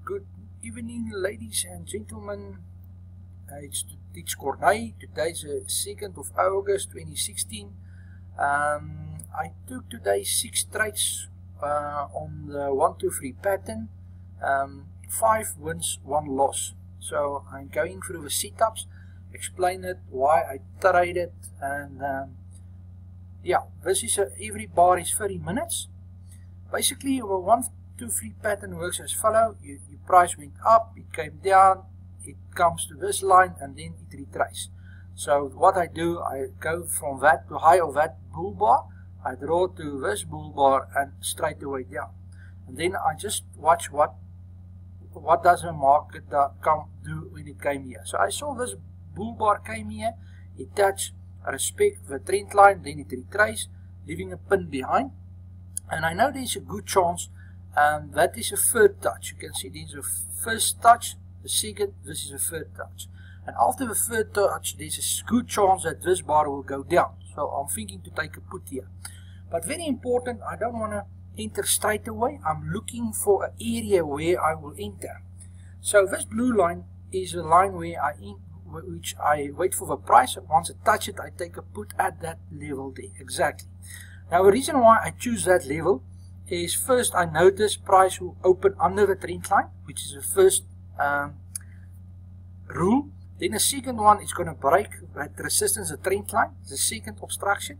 Good evening, ladies and gentlemen. It's Corneille. Today's the 2nd of August 2016. I took today 6 trades on the 1-2-3 pattern. 5 wins, 1 loss. So I'm going through the setups, explain it, why I traded, and yeah, this is every bar is 30 minutes. Basically, our 1-2-3 pattern works as follow. Your price went up, it came down, it comes to this line, and then it retraces. So what I do, I go from that to high of that bull bar, I draw to this bull bar and straight away down. And then I just watch what does the market do when it came here. So I saw this bull bar came here, it touched, I respect the trend line, then it retraces, leaving a pin behind. And I know there's a good chance that is a third touch. You can see there's a first touch, the second, this is a third touch. And after the third touch, there's a good chance that this bar will go down. So I'm thinking to take a put here. But very important, I don't want to enter straight away. I'm looking for an area where I will enter. So this blue line is a line where which I wait for the price. Once I touch it, I take a put at that level there. Exactly. Now the reason why I choose that level is first I notice price will open under the trend line, which is the first rule. Then the second one is going to break that resistance, the trend line, the second obstruction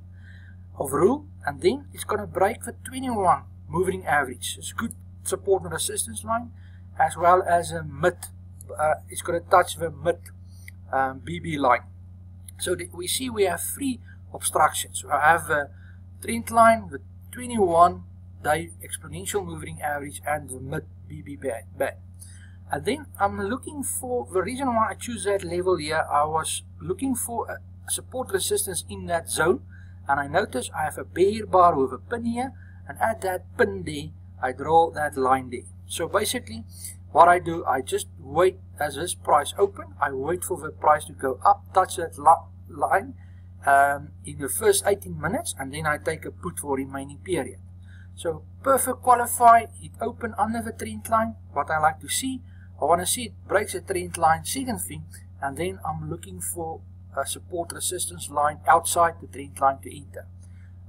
of rule, and then it's going to break the 21 moving average. It's good support and resistance line, as well as a mid. It's going to touch the mid BB line. So we see we have 3 obstructions. I have the trend line, the 21 day exponential moving average, and the mid BB band. And then I'm looking for, the reason why I choose that level here, I was looking for a support resistance in that zone, and I notice I have a bear bar with a pin here, and at that pin there I draw that line there. So basically what I do, I just wait as this price open, I wait for the price to go up, touch that line in the first 18 minutes, and then I take a put for remaining period. So perfect qualify, it open under the trend line. What I like to see, I want to see it breaks the trend line, second thing, and then I'm looking for a support resistance line outside the trend line to enter.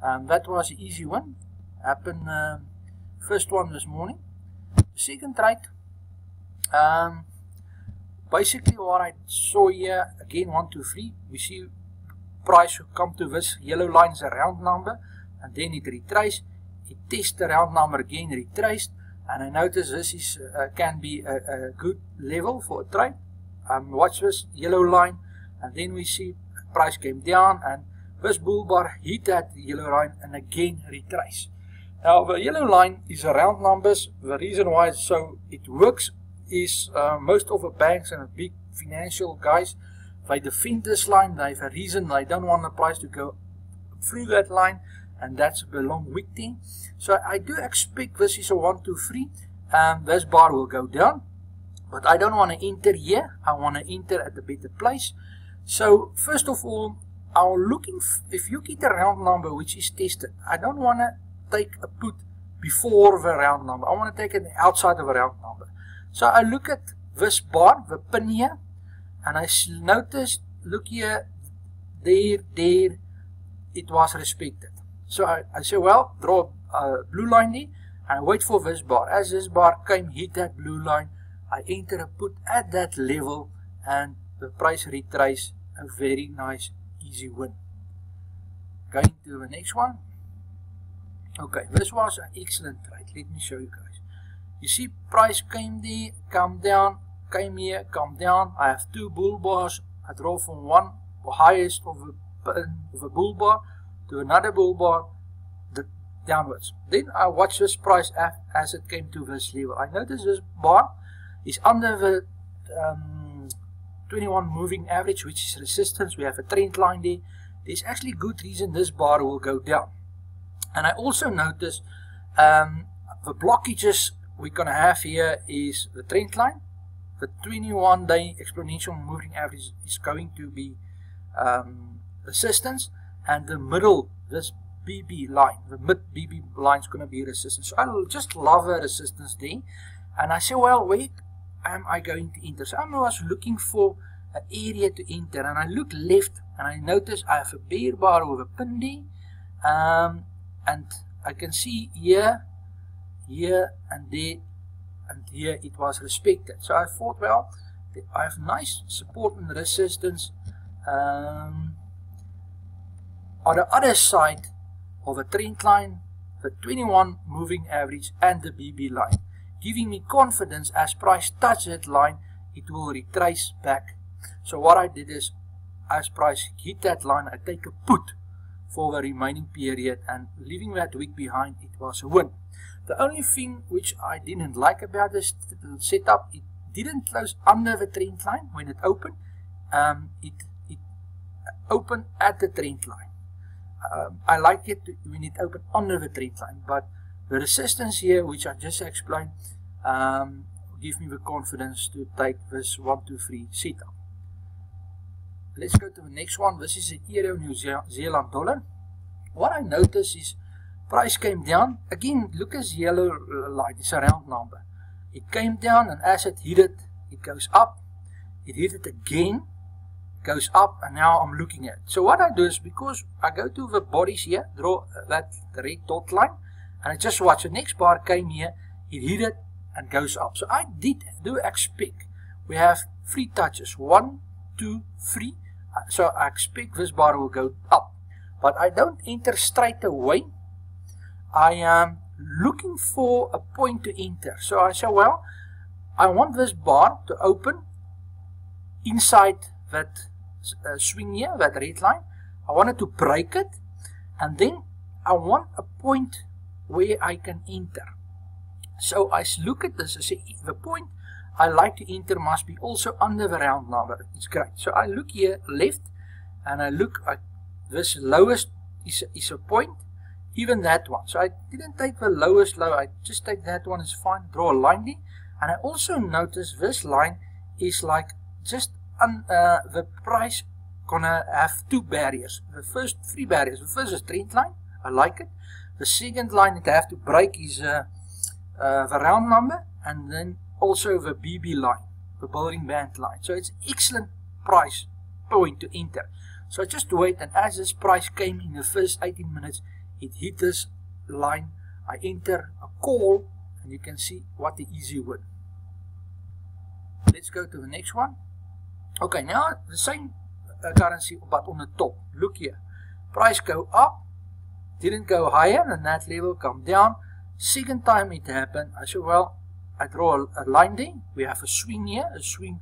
That was an easy one, happened first one this morning. Second trade, basically what I saw here, again 1-2-3, we see price will come to this yellow line is a round number, and then it retraces, it tests the round number again, retraced, and I notice this is can be a good level for a trade. Watch this yellow line, and then we see price came down, and this bull bar hit that yellow line and again retrace. Now the yellow line is around numbers. The reason why it works is most of the banks and the big financial guys, they defend this line. They have a reason, they don't want the price to go through that line, and that's a long wick thing. So I do expect this is a 1-2-3, this bar will go down, but I don't want to enter here, I want to enter at a better place. So first of all, I'm looking, if you get a round number which is tested, I don't want to take a put before the round number, I want to take it outside of a round number. So I look at this bar, the pin here, and I notice, look here, there, it was respected. So I say, well, draw a blue line there, and I wait for this bar. As this bar came, hit that blue line, I enter a put at that level, and the price retrace, a very nice, easy win. Going to the next one. Okay, this was an excellent trade. Let me show you guys. You see, price came there, come down, came here, come down. I have 2 bull bars. I draw from one, the highest of the bull bar, to another bull bar, downwards. Then I watch this price as it came to this level. I notice this bar is under the 21 moving average, which is resistance. We have a trend line there. There's actually good reason this bar will go down. And I also notice the blockages we're going to have here is the trend line. The 21 day exponential moving average is going to be resistance, and the middle, this BB line, the mid BB line is going to be resistance. So I just love a resistance there. And I say, well, where am I going to enter? So I was looking for an area to enter, and I look left, and I notice I have a bear bar with a pin there, and I can see here, here, and there, and here it was respected. So I thought, well, I have nice support and resistance on the other side of a trend line, the 21 moving average and the BB line, giving me confidence as price touches that line, it will retrace back. So what I did is, as price hit that line, I take a put for the remaining period, and leaving that wick behind, it was a win. The only thing which I didn't like about this setup, it didn't close under the trend line when it opened. It opened at the trend line. I like it when it opened under the trend line, but the resistance here, which I just explained, gives me the confidence to take this 1, 2, 3 setup. Let's go to the next one. This is the Euro New Zealand dollar. What I notice is price came down. Again, look at this yellow line. It's a round number. It came down, and as it hit it, it goes up. It hit it again, goes up, and now I'm looking at it. So what I do is, because I go to the bodies here, draw that red dot line, and I just watch the next bar came here, it hit it and goes up. So I do expect we have 3 touches, 1, 2, 3. So I expect this bar will go up, but I don't enter straight away. I am looking for a point to enter. So I say, well, I want this bar to open inside that swing here, that red line. I want it to break it, and then I want a point where I can enter. So I look at this and say, the point I like to enter must be also under the round number. It's great. So I look here left, and I look at this lowest is a point, even that one. So I didn't take the lowest low, I just take that one, is fine, draw a line there. And I also notice this line is like just the price gonna have 2 barriers. The first 3 barriers. The first is trend line, I like it. The second line it have to break is the round number, and then also the BB line, the Bollinger Band line. So it's excellent price point to enter. So I just wait, and as this price came in the first 18 minutes, it hit this line. I enter a call, and you can see what the easy win. Let's go to the next one. Okay, now the same currency, but on the top. Look here. Price go up, didn't go higher than that level, come down. Second time it happened, I said, well, I draw a line there. We have a swing here, a swing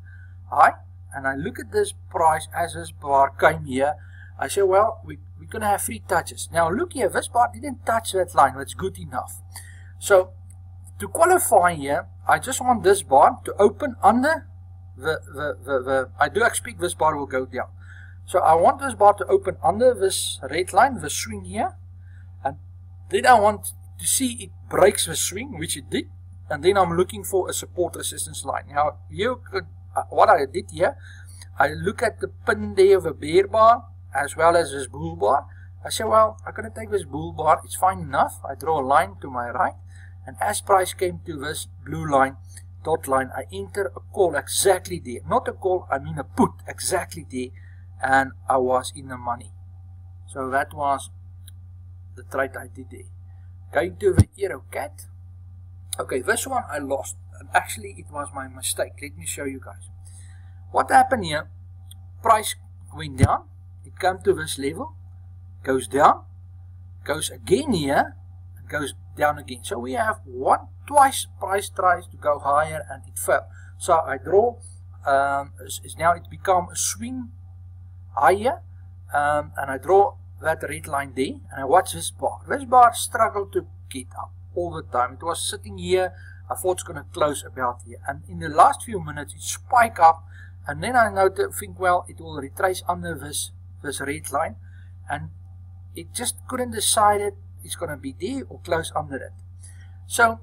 high, and I look at this price as this bar came here. I say, well, we're going to have 3 touches. Now look here, this bar didn't touch that line. That's good enough. So to qualify here, I just want this bar to open under I do expect this bar will go down. So I want this bar to open under this red line, the swing here, and then I want to see it breaks the swing, which it did, and then I'm looking for a support resistance line. Now you could, what I did here, I look at the pin there of a bear bar as well as this bull bar. I say, well, I'm going to take this bull bar, it's fine enough. I draw a line to my right, and as price came to this blue line, dot line, I enter a call exactly there. Not a call, I mean a put exactly there, and I was in the money. So that was the trade I did there. Going to the Euro CAD. Okay, this one I lost, and actually it was my mistake. Let me show you guys. What happened here, price went down, it came to this level, goes down, goes again here, and goes down again. So we have twice price tries to go higher and it fell. So I draw, now it become a swing higher, and I draw that red line there, and I watch this bar. This bar struggled to get up all the time. It was sitting here, I thought it's going to close about here, and in the last few minutes it spiked up, and then I think, well, it will retrace under this red line, and it just couldn't decide it, it's going to be there or close under it. So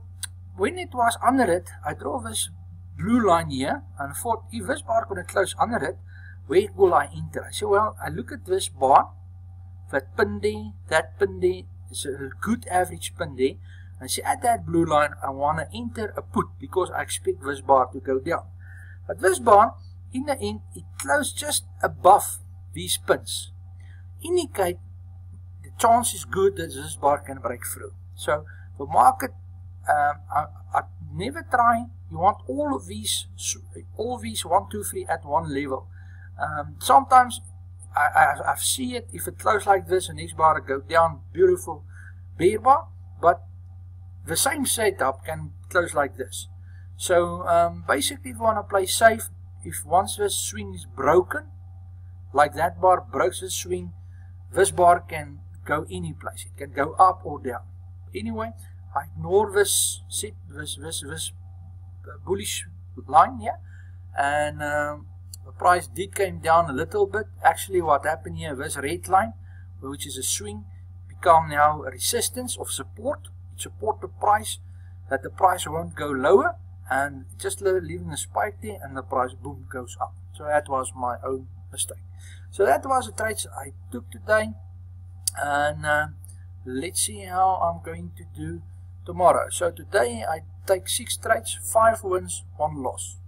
when it was under it, I draw this blue line here, and thought, if this bar going to close under it, where will I enter? I say, well, I look at this bar, that pin there, is a good average pin there. And see, at that blue line, I want to enter a put because I expect this bar to go down. But this bar, in the end, it closed just above these pins. Indicate the chance is good that this bar can break through. So the market, I never try. You want all these 1, 2, 3 at one level. Sometimes I see it if it closes like this and next bar go down, beautiful bear bar, but the same setup can close like this. So basically, if you want to play safe, if once this swing is broken, like that bar breaks the swing, this bar can go any place. It can go up or down. Anyway, I ignore this bullish line here, and the price did came down a little bit. Actually, what happened here, this red line, which is a swing, become now a resistance of support. It support the price, that the price won't go lower, and just leaving a spike there, and the price boom goes up. So that was my own mistake. So that was the trades I took today, and let's see how I'm going to do tomorrow. So today I take 6 trades, 5 wins, 1 loss.